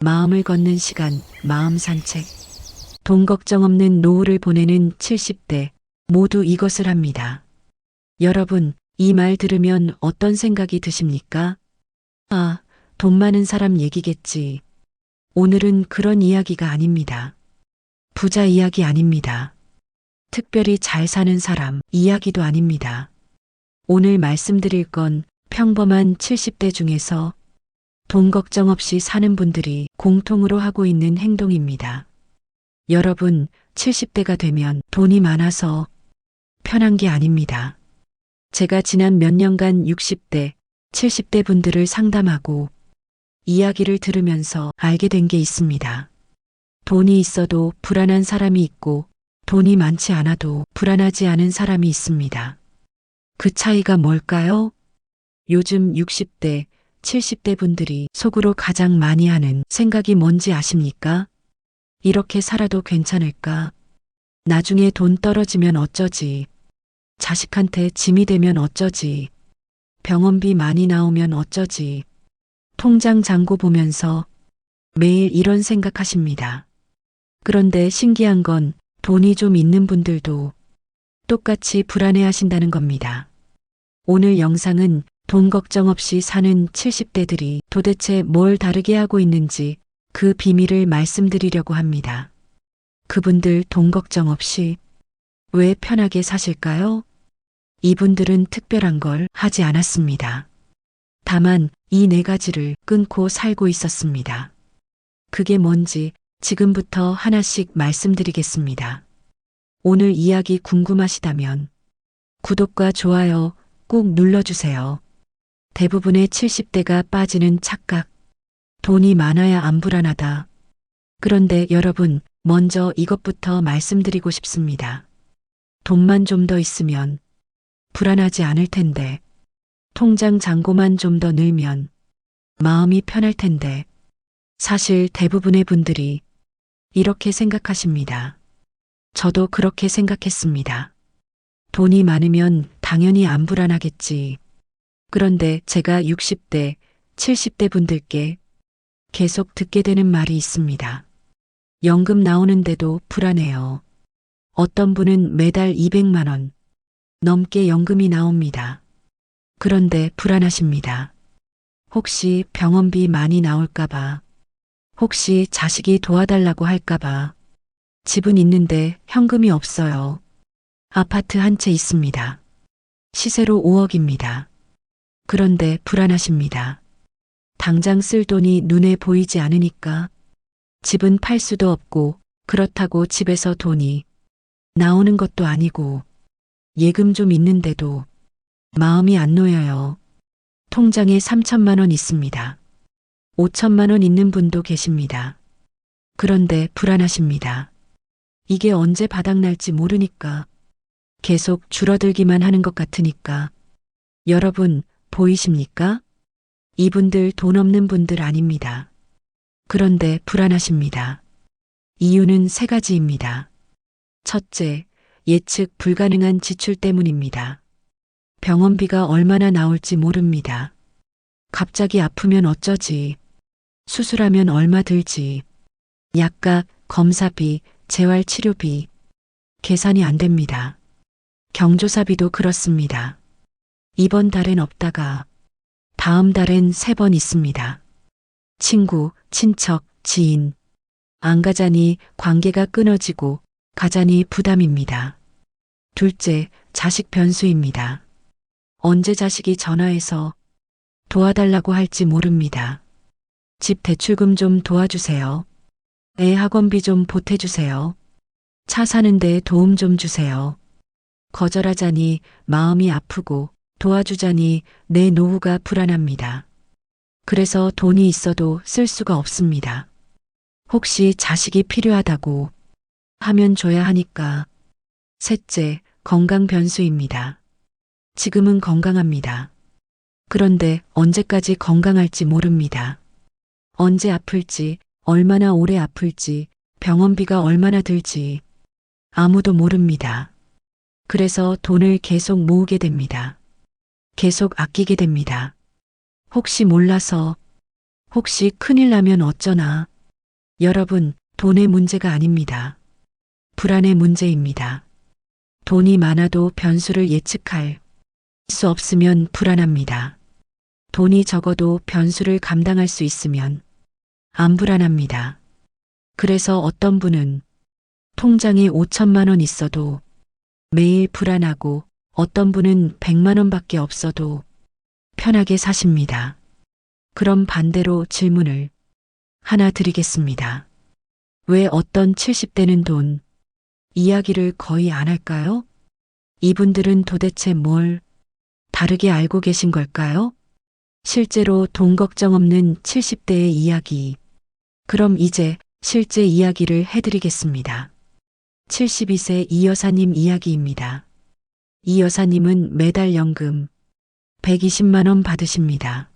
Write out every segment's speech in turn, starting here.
마음을 걷는 시간, 마음 산책. 돈 걱정 없는 노후를 보내는 70대 모두 이것을 합니다. 여러분, 이 말 들으면 어떤 생각이 드십니까? 아, 돈 많은 사람 얘기겠지. 오늘은 그런 이야기가 아닙니다. 부자 이야기 아닙니다. 특별히 잘 사는 사람 이야기도 아닙니다. 오늘 말씀드릴 건 평범한 70대 중에서 돈 걱정 없이 사는 분들이 공통으로 하고 있는 행동입니다. 여러분, 70대가 되면 돈이 많아서 편한 게 아닙니다. 제가 지난 몇 년간 60대, 70대 분들을 상담하고 이야기를 들으면서 알게 된 게 있습니다. 돈이 있어도 불안한 사람이 있고 돈이 많지 않아도 불안하지 않은 사람이 있습니다. 그 차이가 뭘까요? 요즘 60대, 70대 분들이 속으로 가장 많이 하는 생각이 뭔지 아십니까? 이렇게 살아도 괜찮을까? 나중에 돈 떨어지면 어쩌지? 자식한테 짐이 되면 어쩌지? 병원비 많이 나오면 어쩌지? 통장 잔고 보면서 매일 이런 생각하십니다. 그런데 신기한 건 돈이 좀 있는 분들도 똑같이 불안해하신다는 겁니다. 오늘 영상은 돈 걱정 없이 사는 70대들이 도대체 뭘 다르게 하고 있는지 그 비밀을 말씀드리려고 합니다. 그분들 돈 걱정 없이 왜 편하게 사실까요? 이분들은 특별한 걸 하지 않았습니다. 다만 이 네 가지를 끊고 살고 있었습니다. 그게 뭔지 지금부터 하나씩 말씀드리겠습니다. 오늘 이야기 궁금하시다면 구독과 좋아요 꼭 눌러주세요. 대부분의 70대가 빠지는 착각. 돈이 많아야 안 불안하다. 그런데 여러분, 먼저 이것부터 말씀드리고 싶습니다. 돈만 좀 더 있으면 불안하지 않을 텐데, 통장 잔고만 좀 더 늘면 마음이 편할 텐데, 사실 대부분의 분들이 이렇게 생각하십니다. 저도 그렇게 생각했습니다. 돈이 많으면 당연히 안 불안하겠지. 그런데 제가 60대, 70대 분들께 계속 듣게 되는 말이 있습니다. 연금 나오는데도 불안해요. 어떤 분은 매달 200만 원 넘게 연금이 나옵니다. 그런데 불안하십니다. 혹시 병원비 많이 나올까봐, 혹시 자식이 도와달라고 할까봐, 집은 있는데 현금이 없어요. 아파트 한 채 있습니다. 시세로 5억입니다. 그런데 불안하십니다. 당장 쓸 돈이 눈에 보이지 않으니까 집은 팔 수도 없고 그렇다고 집에서 돈이 나오는 것도 아니고 예금 좀 있는데도 마음이 안 놓여요. 통장에 3천만 원 있습니다. 5천만 원 있는 분도 계십니다. 그런데 불안하십니다. 이게 언제 바닥날지 모르니까 계속 줄어들기만 하는 것 같으니까. 여러분, 보이십니까? 이분들 돈 없는 분들 아닙니다. 그런데 불안하십니다. 이유는 세 가지입니다. 첫째, 예측 불가능한 지출 때문입니다. 병원비가 얼마나 나올지 모릅니다. 갑자기 아프면 어쩌지? 수술하면 얼마 들지? 약값, 검사비, 재활치료비. 계산이 안 됩니다. 경조사비도 그렇습니다. 이번 달엔 없다가 다음 달엔 3번 있습니다. 친구, 친척, 지인. 안 가자니 관계가 끊어지고 가자니 부담입니다. 둘째, 자식 변수입니다. 언제 자식이 전화해서 도와달라고 할지 모릅니다. 집 대출금 좀 도와주세요. 애 학원비 좀 보태주세요. 차 사는데 도움 좀 주세요. 거절하자니 마음이 아프고 도와주자니 내 노후가 불안합니다. 그래서 돈이 있어도 쓸 수가 없습니다. 혹시 자식이 필요하다고 하면 줘야 하니까. 셋째, 건강 변수입니다. 지금은 건강합니다. 그런데 언제까지 건강할지 모릅니다. 언제 아플지, 얼마나 오래 아플지, 병원비가 얼마나 들지 아무도 모릅니다. 그래서 돈을 계속 모으게 됩니다. 계속 아끼게 됩니다. 혹시 몰라서, 혹시 큰일 나면 어쩌나, 여러분, 돈의 문제가 아닙니다. 불안의 문제입니다. 돈이 많아도 변수를 예측할 수 없으면 불안합니다. 돈이 적어도 변수를 감당할 수 있으면 안 불안합니다. 그래서 어떤 분은 통장에 5천만 원 있어도 매일 불안하고 어떤 분은 100만 원밖에 없어도 편하게 사십니다. 그럼 반대로 질문을 하나 드리겠습니다. 왜 어떤 70대는 돈 이야기를 거의 안 할까요? 이분들은 도대체 뭘 다르게 알고 계신 걸까요? 실제로 돈 걱정 없는 70대의 이야기. 그럼 이제 실제 이야기를 해드리겠습니다. 72세 이 여사님 이야기입니다. 이 여사님은 매달 연금 120만 원 받으십니다.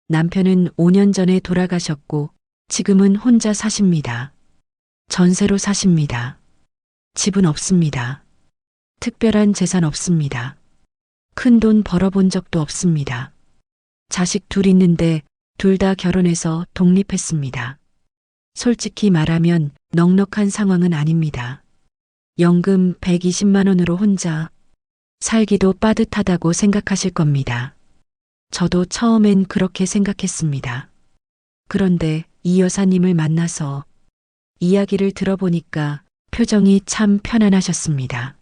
남편은 5년 전에 돌아가셨고 지금은 혼자 사십니다. 전세로 사십니다. 집은 없습니다. 특별한 재산 없습니다. 큰 돈 벌어본 적도 없습니다. 자식 둘 있는데 둘 다 결혼해서 독립했습니다. 솔직히 말하면 넉넉한 상황은 아닙니다. 연금 120만 원으로 혼자 살기도 빠듯하다고 생각하실 겁니다. 저도 처음엔 그렇게 생각했습니다. 그런데 이 여사님을 만나서 이야기를 들어보니까 표정이 참 편안하셨습니다.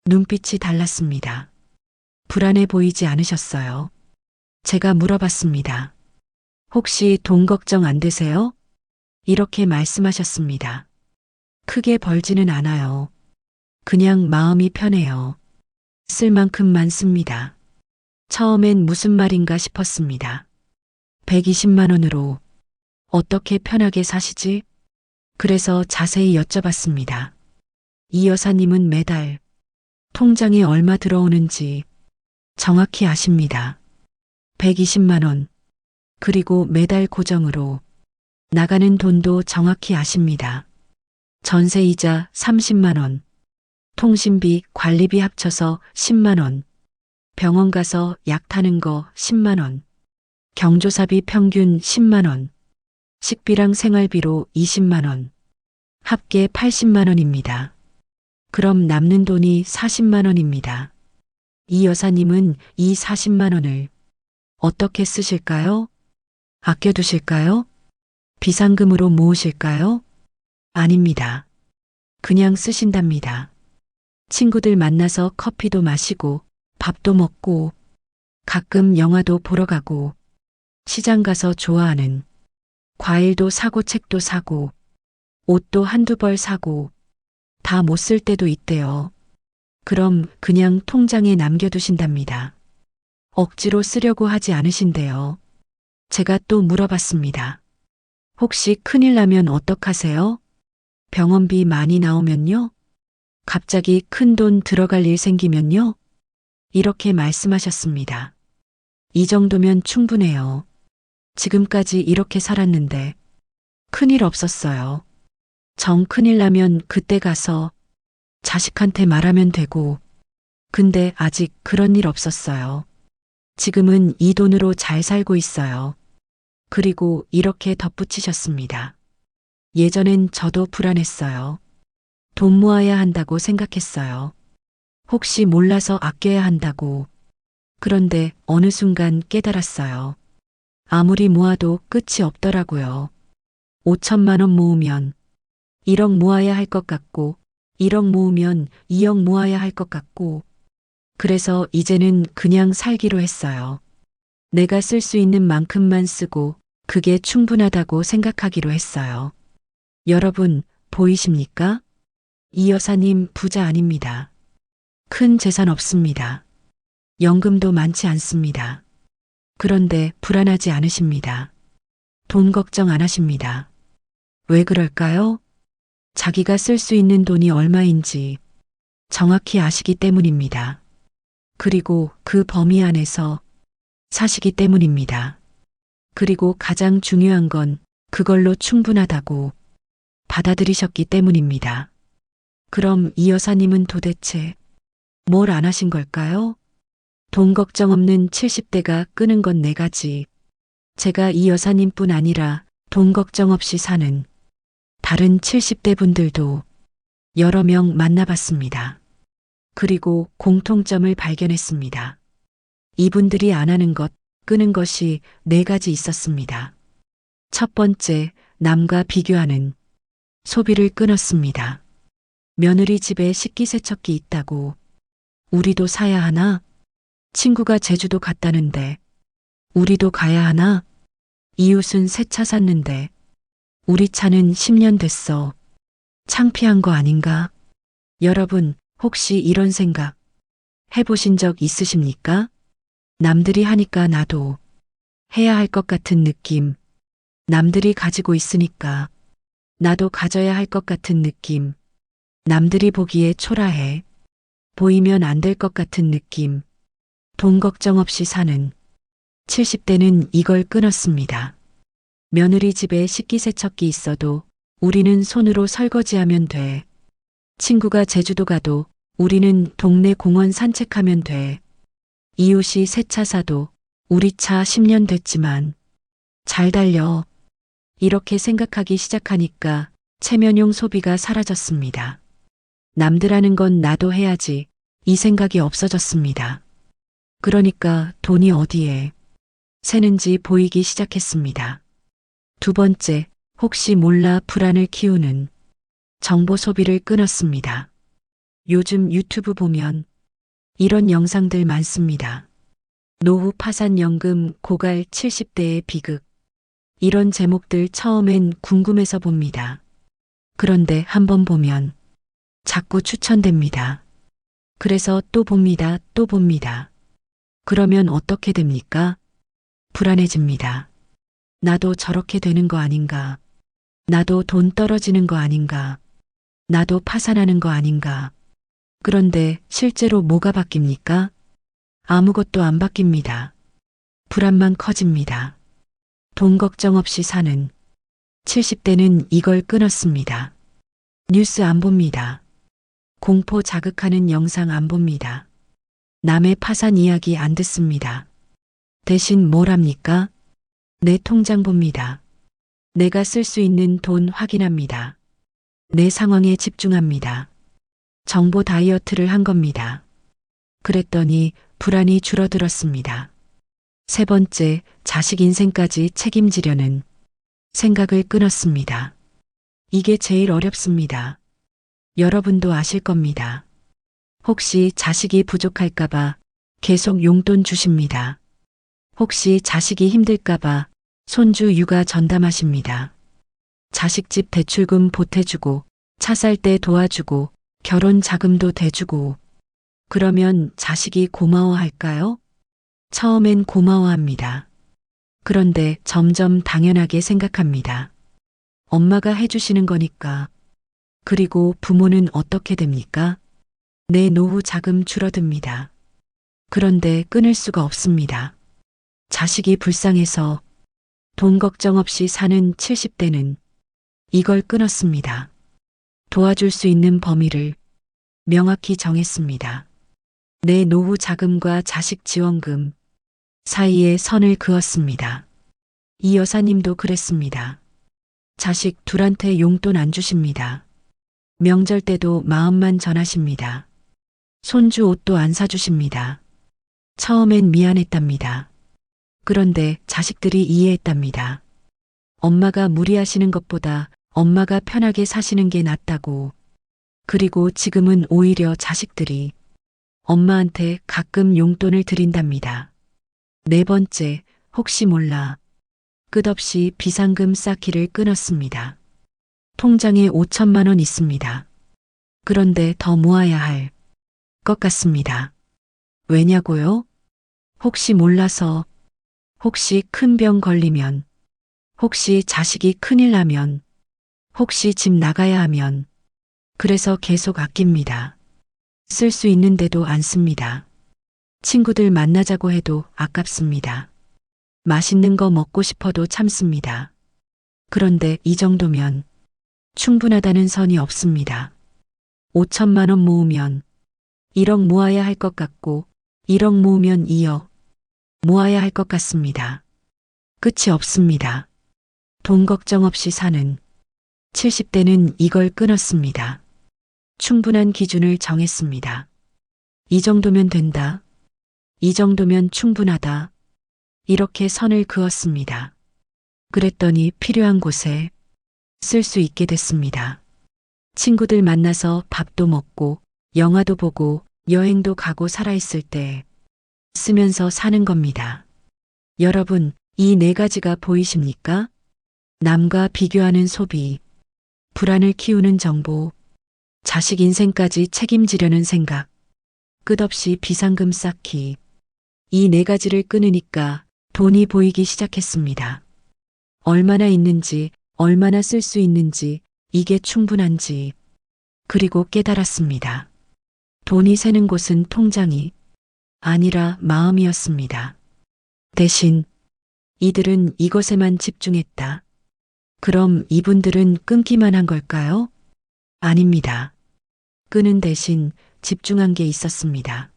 눈빛이 달랐습니다. 불안해 보이지 않으셨어요. 제가 물어봤습니다. 혹시 돈 걱정 안 되세요? 이렇게 말씀하셨습니다. 크게 벌지는 않아요. 그냥 마음이 편해요. 쓸 만큼만 씁니다. 처음엔 무슨 말인가 싶었습니다. 120만 원으로 어떻게 편하게 사시지? 그래서 자세히 여쭤봤습니다. 이 여사님은 매달 통장에 얼마 들어오는지 정확히 아십니다. 120만 원. 그리고 매달 고정으로 나가는 돈도 정확히 아십니다. 전세이자 30만 원. 통신비, 관리비 합쳐서 10만 원. 병원 가서 약 타는 거 10만 원. 경조사비 평균 10만 원. 식비랑 생활비로 20만 원. 합계 80만 원입니다. 그럼 남는 돈이 40만 원입니다. 이 여사님은 이 40만 원을 어떻게 쓰실까요? 아껴두실까요? 비상금으로 모으실까요? 아닙니다. 그냥 쓰신답니다. 친구들 만나서 커피도 마시고 밥도 먹고 가끔 영화도 보러 가고 시장 가서 좋아하는 과일도 사고 책도 사고 옷도 한두 벌 사고 다 못 쓸 때도 있대요. 그럼 그냥 통장에 남겨두신답니다. 억지로 쓰려고 하지 않으신대요. 제가 또 물어봤습니다. 혹시 큰일 나면 어떡하세요? 병원비 많이 나오면요? 갑자기 큰 돈 들어갈 일 생기면요? 이렇게 말씀하셨습니다. 이 정도면 충분해요. 지금까지 이렇게 살았는데 큰일 없었어요. 정 큰일 나면 그때 가서 자식한테 말하면 되고, 근데 아직 그런 일 없었어요. 지금은 이 돈으로 잘 살고 있어요. 그리고 이렇게 덧붙이셨습니다. 예전엔 저도 불안했어요. 돈 모아야 한다고 생각했어요. 혹시 몰라서 아껴야 한다고. 그런데 어느 순간 깨달았어요. 아무리 모아도 끝이 없더라고요. 5천만 원 모으면 1억 모아야 할 것 같고, 1억 모으면 2억 모아야 할 것 같고, 그래서 이제는 그냥 살기로 했어요. 내가 쓸 수 있는 만큼만 쓰고 그게 충분하다고 생각하기로 했어요. 여러분, 보이십니까? 이 여사님 부자 아닙니다. 큰 재산 없습니다. 연금도 많지 않습니다. 그런데 불안하지 않으십니다. 돈 걱정 안 하십니다. 왜 그럴까요? 자기가 쓸 수 있는 돈이 얼마인지 정확히 아시기 때문입니다. 그리고 그 범위 안에서 사시기 때문입니다. 그리고 가장 중요한 건 그걸로 충분하다고 받아들이셨기 때문입니다. 그럼 이 여사님은 도대체 뭘 안 하신 걸까요? 돈 걱정 없는 70대가 끄는 건 네 가지. 제가 이 여사님뿐 아니라 돈 걱정 없이 사는 다른 70대 분들도 여러 명 만나봤습니다. 그리고 공통점을 발견했습니다. 이분들이 안 하는 것, 끄는 것이 네 가지 있었습니다. 첫 번째, 남과 비교하는 소비를 끊었습니다. 며느리 집에 식기세척기 있다고 우리도 사야 하나? 친구가 제주도 갔다는데 우리도 가야 하나? 이웃은 새 차 샀는데 우리 차는 10년 됐어. 창피한 거 아닌가? 여러분, 혹시 이런 생각 해보신 적 있으십니까? 남들이 하니까 나도 해야 할 것 같은 느낌. 남들이 가지고 있으니까 나도 가져야 할 것 같은 느낌. 남들이 보기에 초라해. 보이면 안 될 것 같은 느낌. 돈 걱정 없이 사는 70대는 이걸 끊었습니다. 며느리 집에 식기세척기 있어도 우리는 손으로 설거지하면 돼. 친구가 제주도 가도 우리는 동네 공원 산책하면 돼. 이웃이 새 차 사도 우리 차 10년 됐지만 잘 달려. 이렇게 생각하기 시작하니까 체면용 소비가 사라졌습니다. 남들 하는 건 나도 해야지. 이 생각이 없어졌습니다. 그러니까 돈이 어디에 새는지 보이기 시작했습니다. 두 번째, 혹시 몰라 불안을 키우는 정보 소비를 끊었습니다. 요즘 유튜브 보면 이런 영상들 많습니다. 노후 파산연금 고갈 70대의 비극. 이런 제목들 처음엔 궁금해서 봅니다. 그런데 한번 보면 자꾸 추천됩니다. 그래서 또 봅니다. 또 봅니다. 그러면 어떻게 됩니까? 불안해집니다. 나도 저렇게 되는 거 아닌가? 나도 돈 떨어지는 거 아닌가? 나도 파산하는 거 아닌가? 그런데 실제로 뭐가 바뀝니까? 아무것도 안 바뀝니다. 불안만 커집니다. 돈 걱정 없이 사는 70대는 이걸 끊었습니다. 뉴스 안 봅니다. 공포 자극하는 영상 안 봅니다. 남의 파산 이야기 안 듣습니다. 대신 뭘 합니까? 내 통장 봅니다. 내가 쓸 수 있는 돈 확인합니다. 내 상황에 집중합니다. 정보 다이어트를 한 겁니다. 그랬더니 불안이 줄어들었습니다. 세 번째, 자식 인생까지 책임지려는 생각을 끊었습니다. 이게 제일 어렵습니다. 여러분도 아실 겁니다. 혹시 자식이 부족할까봐 계속 용돈 주십니다. 혹시 자식이 힘들까봐 손주 육아 전담하십니다. 자식집 대출금 보태주고 차 살 때 도와주고 결혼 자금도 대주고 그러면 자식이 고마워할까요? 처음엔 고마워합니다. 그런데 점점 당연하게 생각합니다. 엄마가 해주시는 거니까. 그리고 부모는 어떻게 됩니까? 내 노후 자금 줄어듭니다. 그런데 끊을 수가 없습니다. 자식이 불쌍해서 돈 걱정 없이 사는 70대는 이걸 끊었습니다. 도와줄 수 있는 범위를 명확히 정했습니다. 내 노후 자금과 자식 지원금 사이에 선을 그었습니다. 이 여사님도 그랬습니다. 자식 둘한테 용돈 안 주십니다. 명절 때도 마음만 전하십니다. 손주 옷도 안 사주십니다. 처음엔 미안했답니다. 그런데 자식들이 이해했답니다. 엄마가 무리하시는 것보다 엄마가 편하게 사시는 게 낫다고. 그리고 지금은 오히려 자식들이 엄마한테 가끔 용돈을 드린답니다. 네 번째, 혹시 몰라. 끝없이 비상금 쌓기를 끊었습니다. 통장에 5천만 원 있습니다. 그런데 더 모아야 할 것 같습니다. 왜냐고요? 혹시 몰라서, 혹시 큰 병 걸리면, 혹시 자식이 큰일 나면, 혹시 집 나가야 하면, 그래서 계속 아낍니다. 쓸 수 있는데도 안 씁니다. 친구들 만나자고 해도 아깝습니다. 맛있는 거 먹고 싶어도 참습니다. 그런데 이 정도면 충분하다는 선이 없습니다. 5천만 원 모으면 1억 모아야 할 것 같고 1억 모으면 2억 모아야 할 것 같습니다. 끝이 없습니다. 돈 걱정 없이 사는 70대는 이걸 끊었습니다. 충분한 기준을 정했습니다. 이 정도면 된다. 이 정도면 충분하다. 이렇게 선을 그었습니다. 그랬더니 필요한 곳에 쓸 수 있게 됐습니다. 친구들 만나서 밥도 먹고 영화도 보고 여행도 가고 살아있을 때 쓰면서 사는 겁니다. 여러분, 이 네 가지가 보이십니까? 남과 비교하는 소비, 불안을 키우는 정보, 자식 인생까지 책임지려는 생각, 끝없이 비상금 쌓기. 이 네 가지를 끊으니까 돈이 보이기 시작했습니다. 얼마나 있는지, 얼마나 쓸 수 있는지, 이게 충분한지. 그리고 깨달았습니다. 돈이 새는 곳은 통장이 아니라 마음이었습니다. 대신 이들은 이것에만 집중했다. 그럼 이분들은 끊기만 한 걸까요? 아닙니다. 끄는 대신 집중한 게 있었습니다.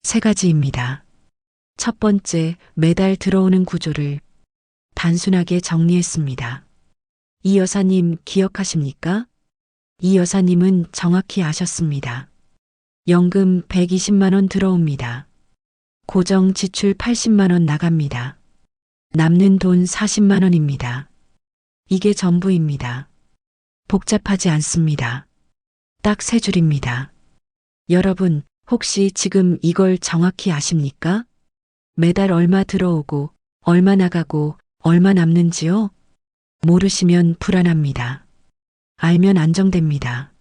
세 가지입니다. 첫 번째, 매달 들어오는 구조를 단순하게 정리했습니다. 이 여사님 기억하십니까? 이 여사님은 정확히 아셨습니다. 연금 120만 원 들어옵니다. 고정 지출 80만 원 나갑니다. 남는 돈 40만 원입니다. 이게 전부입니다. 복잡하지 않습니다. 딱 세 줄입니다. 여러분, 혹시 지금 이걸 정확히 아십니까? 매달 얼마 들어오고, 얼마 나가고, 얼마 남는지요? 모르시면 불안합니다. 알면 안정됩니다.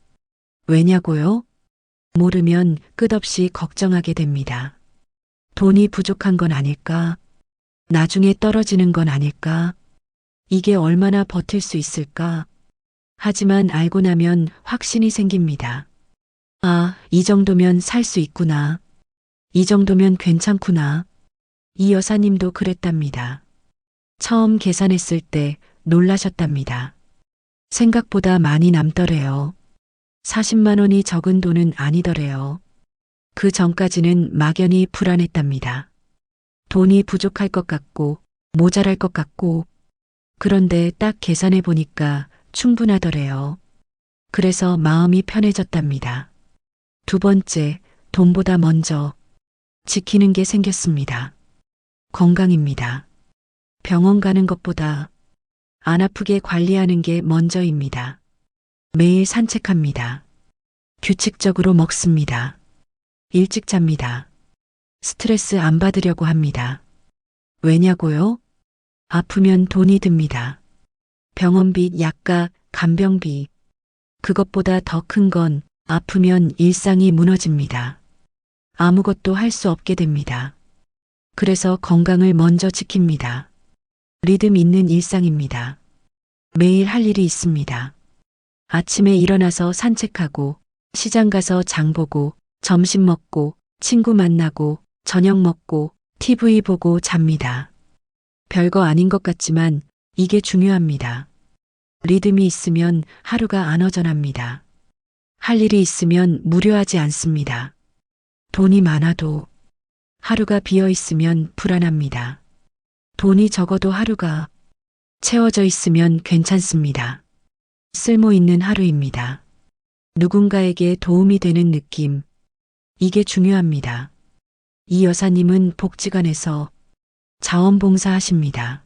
왜냐고요? 모르면 끝없이 걱정하게 됩니다. 돈이 부족한 건 아닐까? 나중에 떨어지는 건 아닐까? 이게 얼마나 버틸 수 있을까? 하지만 알고 나면 확신이 생깁니다. 아, 이 정도면 살 수 있구나. 이 정도면 괜찮구나. 이 여사님도 그랬답니다. 처음 계산했을 때 놀라셨답니다. 생각보다 많이 남더래요. 40만 원이 적은 돈은 아니더래요. 그 전까지는 막연히 불안했답니다. 돈이 부족할 것 같고 모자랄 것 같고 그런데 딱 계산해 보니까 충분하더래요. 그래서 마음이 편해졌답니다. 두 번째, 돈보다 먼저 지키는 게 생겼습니다. 건강입니다. 병원 가는 것보다 안 아프게 관리하는 게 먼저입니다. 매일 산책합니다. 규칙적으로 먹습니다. 일찍 잡니다. 스트레스 안 받으려고 합니다. 왜냐고요? 아프면 돈이 듭니다. 병원비, 약가, 간병비. 그것보다 더 큰 건 아프면 일상이 무너집니다. 아무것도 할 수 없게 됩니다. 그래서 건강을 먼저 지킵니다. 리듬 있는 일상입니다. 매일 할 일이 있습니다. 아침에 일어나서 산책하고, 시장 가서 장 보고, 점심 먹고, 친구 만나고, 저녁 먹고, TV 보고 잡니다. 별거 아닌 것 같지만 이게 중요합니다. 리듬이 있으면 하루가 안 허전합니다. 할 일이 있으면 무료하지 않습니다. 돈이 많아도 하루가 비어 있으면 불안합니다. 돈이 적어도 하루가 채워져 있으면 괜찮습니다. 쓸모 있는 하루입니다. 누군가에게 도움이 되는 느낌. 이게 중요합니다. 이 여사님은 복지관에서 자원봉사 하십니다.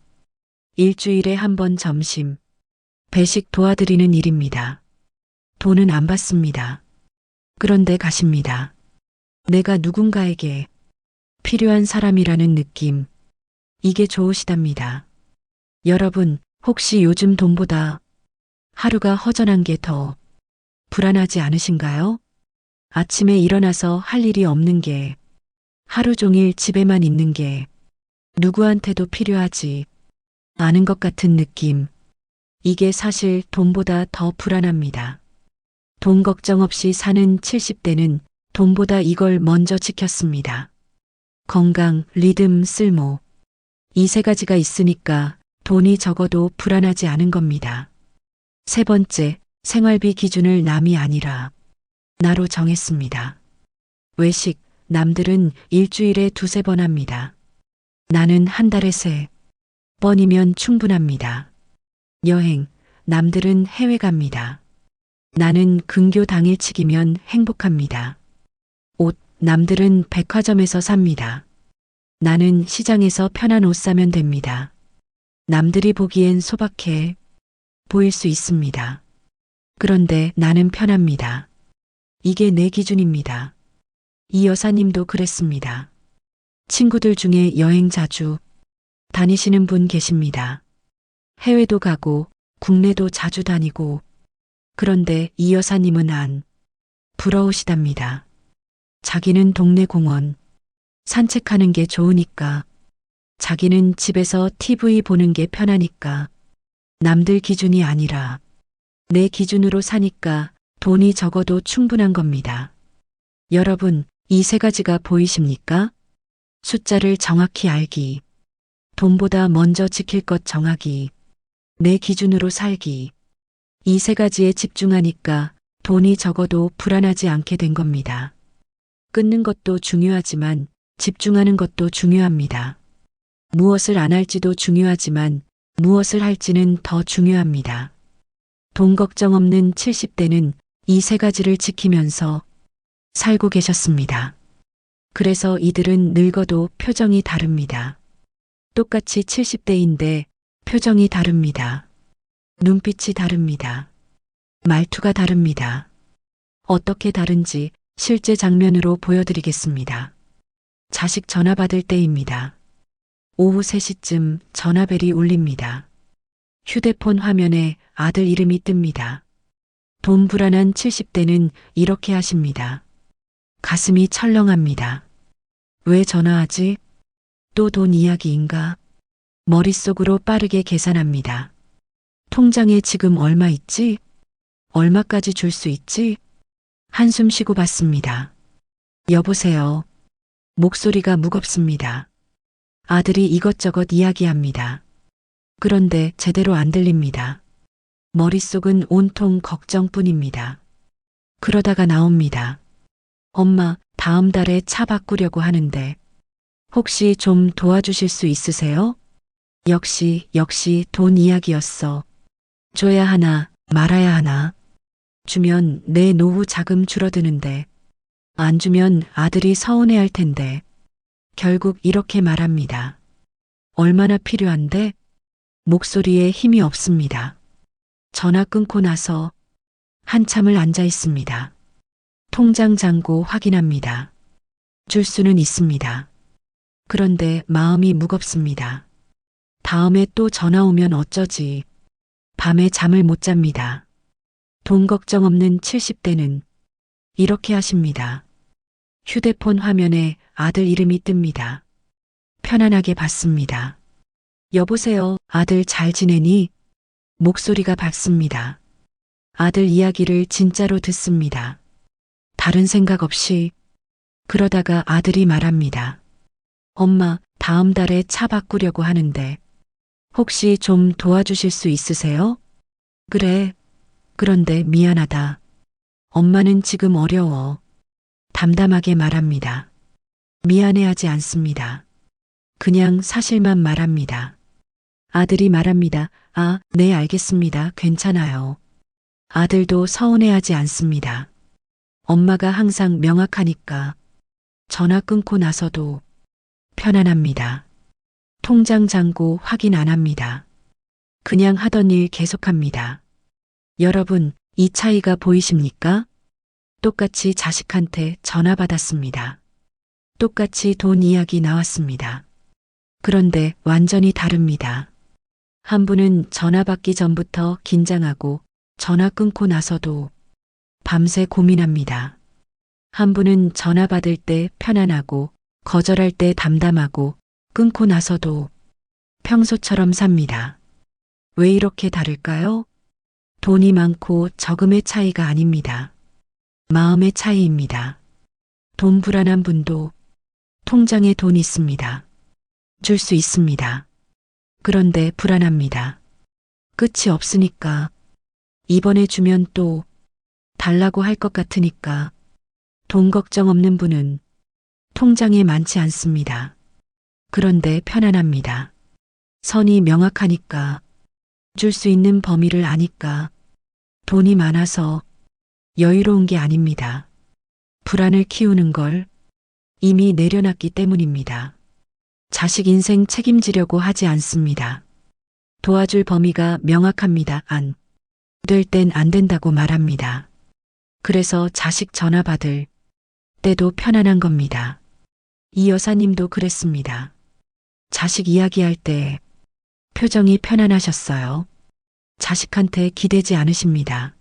일주일에 한 번 점심, 배식 도와드리는 일입니다. 돈은 안 받습니다. 그런데 가십니다. 내가 누군가에게 필요한 사람이라는 느낌. 이게 좋으시답니다. 여러분, 혹시 요즘 돈보다 하루가 허전한 게 더 불안하지 않으신가요? 아침에 일어나서 할 일이 없는 게, 하루 종일 집에만 있는 게 누구한테도 필요하지 않은 것 같은 느낌. 이게 사실 돈보다 더 불안합니다. 돈 걱정 없이 사는 70대는 돈보다 이걸 먼저 지켰습니다. 건강, 리듬, 쓸모. 이 세 가지가 있으니까 돈이 적어도 불안하지 않은 겁니다. 세 번째, 생활비 기준을 남이 아니라 나로 정했습니다. 외식, 남들은 일주일에 2~3번 합니다. 나는 한 달에 3번이면 충분합니다. 여행, 남들은 해외 갑니다. 나는 근교 당일치기면 행복합니다. 옷, 남들은 백화점에서 삽니다. 나는 시장에서 편한 옷 사면 됩니다. 남들이 보기엔 소박해 보일 수 있습니다. 그런데 나는 편합니다. 이게 내 기준입니다. 이 여사님도 그랬습니다. 친구들 중에 여행 자주 다니시는 분 계십니다. 해외도 가고 국내도 자주 다니고 그런데 이 여사님은 안 부러우시답니다. 자기는 동네 공원 산책하는 게 좋으니까 자기는 집에서 TV 보는 게 편하니까 남들 기준이 아니라 내 기준으로 사니까 돈이 적어도 충분한 겁니다. 여러분, 이 세 가지가 보이십니까? 숫자를 정확히 알기, 돈보다 먼저 지킬 것 정하기, 내 기준으로 살기. 이 세 가지에 집중하니까 돈이 적어도 불안하지 않게 된 겁니다. 끊는 것도 중요하지만 집중하는 것도 중요합니다. 무엇을 안 할지도 중요하지만 무엇을 할지는 더 중요합니다. 돈 걱정 없는 70대는 이 세 가지를 지키면서 살고 계셨습니다. 그래서 이들은 늙어도 표정이 다릅니다. 똑같이 70대인데 표정이 다릅니다. 눈빛이 다릅니다. 말투가 다릅니다. 어떻게 다른지 실제 장면으로 보여드리겠습니다. 자식 전화 받을 때입니다. 오후 3시쯤 전화벨이 울립니다. 휴대폰 화면에 아들 이름이 뜹니다. 돈 불안한 70대는 이렇게 하십니다. 가슴이 철렁합니다. 왜 전화하지? 또 돈 이야기인가? 머릿속으로 빠르게 계산합니다. 통장에 지금 얼마 있지? 얼마까지 줄 수 있지? 한숨 쉬고 받습니다. 여보세요. 목소리가 무겁습니다. 아들이 이것저것 이야기합니다. 그런데 제대로 안 들립니다. 머릿속은 온통 걱정뿐입니다. 그러다가 나옵니다. 엄마, 다음 달에 차 바꾸려고 하는데 혹시 좀 도와주실 수 있으세요? 역시 돈 이야기였어. 줘야 하나, 말아야 하나. 주면 내 노후 자금 줄어드는데 안 주면 아들이 서운해할 텐데. 결국 이렇게 말합니다. 얼마나 필요한데? 목소리에 힘이 없습니다. 전화 끊고 나서 한참을 앉아 있습니다. 통장 잔고 확인합니다. 줄 수는 있습니다. 그런데 마음이 무겁습니다. 다음에 또 전화 오면 어쩌지? 밤에 잠을 못 잡니다. 돈 걱정 없는 70대는 이렇게 하십니다. 휴대폰 화면에 아들 이름이 뜹니다. 편안하게 받습니다. 여보세요, 아들 잘 지내니? 목소리가 밝습니다. 아들 이야기를 진짜로 듣습니다. 다른 생각 없이. 그러다가 아들이 말합니다. 엄마, 다음 달에 차 바꾸려고 하는데 혹시 좀 도와주실 수 있으세요? 그래. 그런데 미안하다. 엄마는 지금 어려워. 담담하게 말합니다. 미안해하지 않습니다. 그냥 사실만 말합니다. 아들이 말합니다. 아, 네, 알겠습니다. 괜찮아요. 아들도 서운해하지 않습니다. 엄마가 항상 명확하니까. 전화 끊고 나서도 편안합니다. 통장 잔고 확인 안 합니다. 그냥 하던 일 계속합니다. 여러분, 이 차이가 보이십니까? 똑같이 자식한테 전화 받았습니다. 똑같이 돈 이야기 나왔습니다. 그런데 완전히 다릅니다. 한 분은 전화 받기 전부터 긴장하고 전화 끊고 나서도 밤새 고민합니다. 한 분은 전화 받을 때 편안하고 거절할 때 담담하고 끊고 나서도 평소처럼 삽니다. 왜 이렇게 다를까요? 돈이 많고 적음의 차이가 아닙니다. 마음의 차이입니다. 돈 불안한 분도 통장에 돈 있습니다. 줄 수 있습니다. 그런데 불안합니다. 끝이 없으니까. 이번에 주면 또 달라고 할 것 같으니까. 돈 걱정 없는 분은 통장에 많지 않습니다. 그런데 편안합니다. 선이 명확하니까. 줄 수 있는 범위를 아니까. 돈이 많아서 여유로운 게 아닙니다. 불안을 키우는 걸 이미 내려놨기 때문입니다. 자식 인생 책임지려고 하지 않습니다. 도와줄 범위가 명확합니다. 안 될 땐 안 된다고 말합니다. 그래서 자식 전화 받을 때도 편안한 겁니다. 이 여사님도 그랬습니다. 자식 이야기할 때 표정이 편안하셨어요. 자식한테 기대지 않으십니다.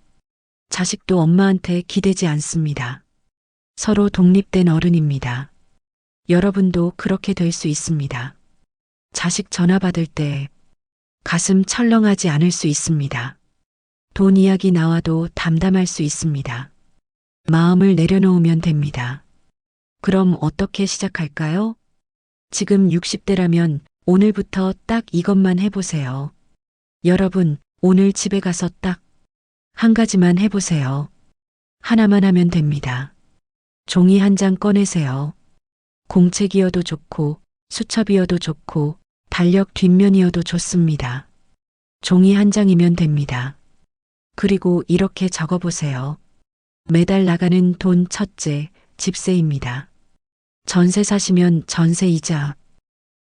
자식도 엄마한테 기대지 않습니다. 서로 독립된 어른입니다. 여러분도 그렇게 될 수 있습니다. 자식 전화 받을 때 가슴 철렁하지 않을 수 있습니다. 돈 이야기 나와도 담담할 수 있습니다. 마음을 내려놓으면 됩니다. 그럼 어떻게 시작할까요? 지금 60대라면 오늘부터 딱 이것만 해보세요. 여러분, 오늘 집에 가서 딱 한 가지만 해보세요. 하나만 하면 됩니다. 종이 한 장 꺼내세요. 공책이어도 좋고 수첩이어도 좋고 달력 뒷면이어도 좋습니다. 종이 한 장이면 됩니다. 그리고 이렇게 적어보세요. 매달 나가는 돈 첫째, 집세입니다. 전세 사시면 전세이자,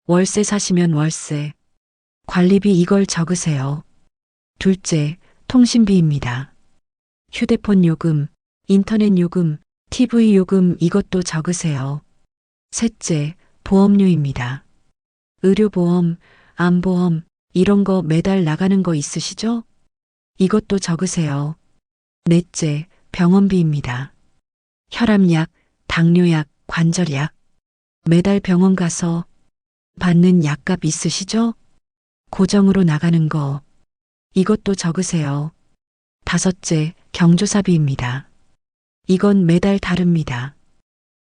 월세 사시면 월세, 관리비 이걸 적으세요. 둘째, 통신비입니다. 휴대폰 요금, 인터넷 요금, TV 요금 이것도 적으세요. 셋째, 보험료입니다. 의료보험, 암보험, 이런 거 매달 나가는 거 있으시죠? 이것도 적으세요. 넷째, 병원비입니다. 혈압약, 당뇨약, 관절약, 매달 병원 가서 받는 약값 있으시죠? 고정으로 나가는 거, 이것도 적으세요. 다섯째, 경조사비입니다. 이건 매달 다릅니다.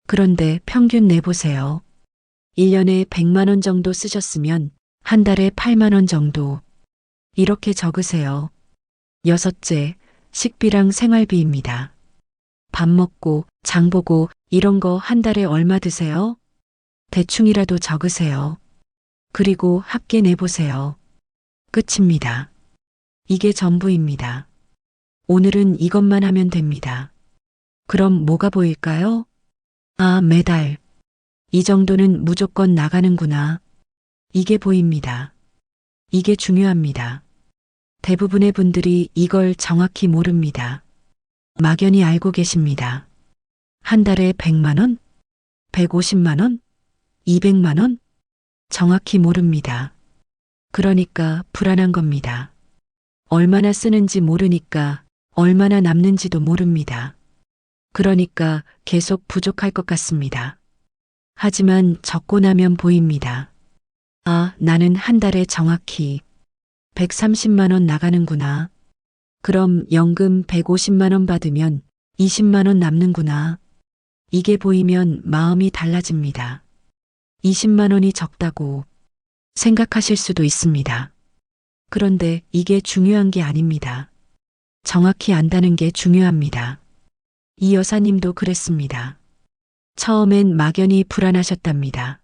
그런데 평균 내보세요. 1년에 100만 원 정도 쓰셨으면 한 달에 8만 원 정도. 이렇게 적으세요. 여섯째, 식비랑 생활비입니다. 밥 먹고, 장 보고, 이런 거 한 달에 얼마 드세요? 대충이라도 적으세요. 그리고 합계 내보세요. 끝입니다. 이게 전부입니다. 오늘은 이것만 하면 됩니다. 그럼 뭐가 보일까요? 아, 매달. 이 정도는 무조건 나가는구나. 이게 보입니다. 이게 중요합니다. 대부분의 분들이 이걸 정확히 모릅니다. 막연히 알고 계십니다. 한 달에 100만 원? 150만 원? 200만 원? 정확히 모릅니다. 그러니까 불안한 겁니다. 얼마나 쓰는지 모르니까 얼마나 남는지도 모릅니다. 그러니까 계속 부족할 것 같습니다. 하지만 적고 나면 보입니다. 아, 나는 한 달에 정확히 130만 원 나가는구나. 그럼 연금 150만 원 받으면 20만 원 남는구나. 이게 보이면 마음이 달라집니다. 20만 원이 적다고 생각하실 수도 있습니다. 그런데 이게 중요한 게 아닙니다. 정확히 안다는 게 중요합니다. 이 여사님도 그랬습니다. 처음엔 막연히 불안하셨답니다.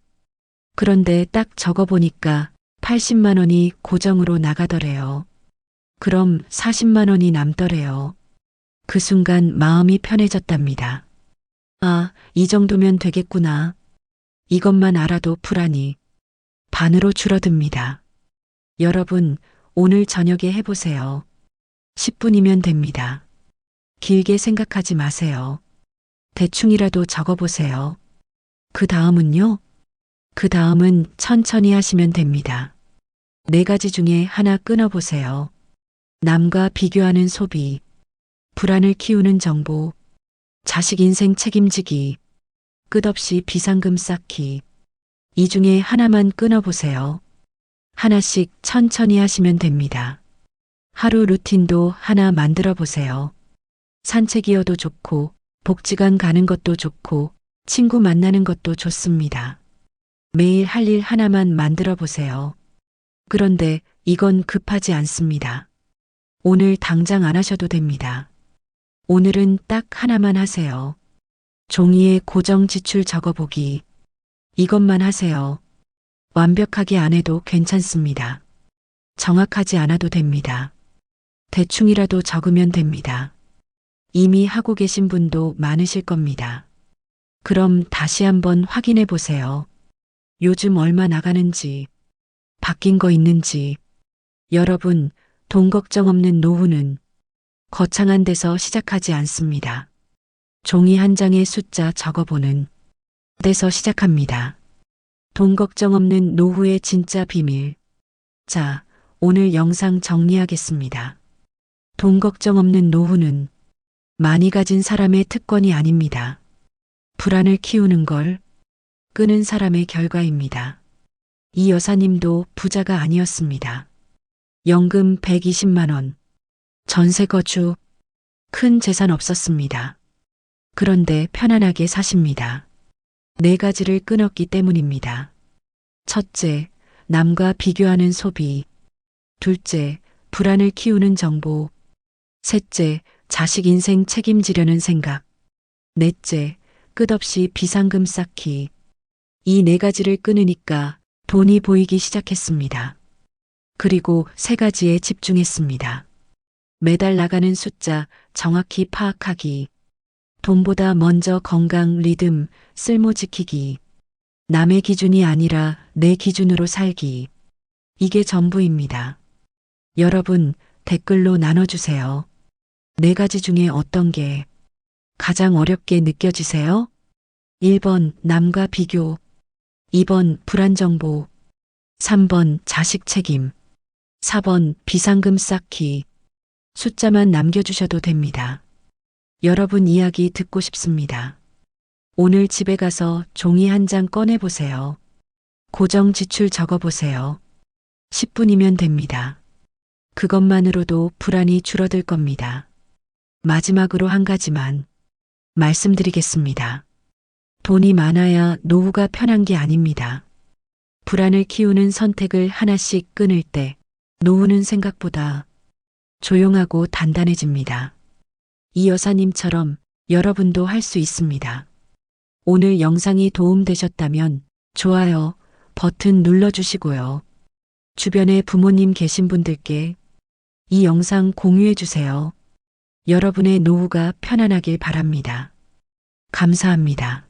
그런데 딱 적어보니까 80만 원이 고정으로 나가더래요. 그럼 40만 원이 남더래요. 그 순간 마음이 편해졌답니다. 아, 이 정도면 되겠구나. 이것만 알아도 불안이 반으로 줄어듭니다. 여러분, 오늘 저녁에 해보세요. 10분이면 됩니다. 길게 생각하지 마세요. 대충이라도 적어보세요. 그 다음은요? 그 다음은 천천히 하시면 됩니다. 4가지 중에 하나 끊어보세요. 남과 비교하는 소비, 불안을 키우는 정보, 자식 인생 책임지기, 끝없이 비상금 쌓기. 이 중에 하나만 끊어보세요. 하나씩 천천히 하시면 됩니다. 하루 루틴도 하나 만들어 보세요. 산책이어도 좋고, 복지관 가는 것도 좋고, 친구 만나는 것도 좋습니다. 매일 할 일 하나만 만들어 보세요. 그런데 이건 급하지 않습니다. 오늘 당장 안 하셔도 됩니다. 오늘은 딱 하나만 하세요. 종이에 고정 지출 적어보기. 이것만 하세요. 완벽하게 안 해도 괜찮습니다. 정확하지 않아도 됩니다. 대충이라도 적으면 됩니다. 이미 하고 계신 분도 많으실 겁니다. 그럼 다시 한번 확인해 보세요. 요즘 얼마 나가는지, 바뀐 거 있는지. 여러분, 돈 걱정 없는 노후는 거창한 데서 시작하지 않습니다. 종이 한 장에 숫자 적어보는 데서 시작합니다. 돈 걱정 없는 노후의 진짜 비밀. 자, 오늘 영상 정리하겠습니다. 돈 걱정 없는 노후는 많이 가진 사람의 특권이 아닙니다. 불안을 키우는 걸 끄는 사람의 결과입니다. 이 여사님도 부자가 아니었습니다. 연금 120만 원, 전세 거주, 큰 재산 없었습니다. 그런데 편안하게 사십니다. 네 가지를 끊었기 때문입니다. 첫째, 남과 비교하는 소비. 둘째, 불안을 키우는 정보. 셋째, 자식 인생 책임지려는 생각. 넷째, 끝없이 비상금 쌓기. 이 네 가지를 끊으니까 돈이 보이기 시작했습니다. 그리고 세 가지에 집중했습니다. 매달 나가는 숫자 정확히 파악하기. 돈보다 먼저 건강, 리듬, 쓸모 지키기. 남의 기준이 아니라 내 기준으로 살기. 이게 전부입니다. 여러분, 댓글로 나눠주세요. 네 가지 중에 어떤 게 가장 어렵게 느껴지세요? 1번 남과 비교, 2번 불안 정보, 3번 자식 책임, 4번 비상금 쌓기. 숫자만 남겨주셔도 됩니다. 여러분 이야기 듣고 싶습니다. 오늘 집에 가서 종이 한 장 꺼내보세요. 고정 지출 적어보세요. 10분이면 됩니다. 그것만으로도 불안이 줄어들 겁니다. 마지막으로 한 가지만 말씀드리겠습니다. 돈이 많아야 노후가 편한 게 아닙니다. 불안을 키우는 선택을 하나씩 끊을 때 노후는 생각보다 조용하고 단단해집니다. 이 여사님처럼 여러분도 할 수 있습니다. 오늘 영상이 도움되셨다면 좋아요 버튼 눌러주시고요. 주변에 부모님 계신 분들께 이 영상 공유해 주세요. 여러분의 노후가 편안하길 바랍니다. 감사합니다.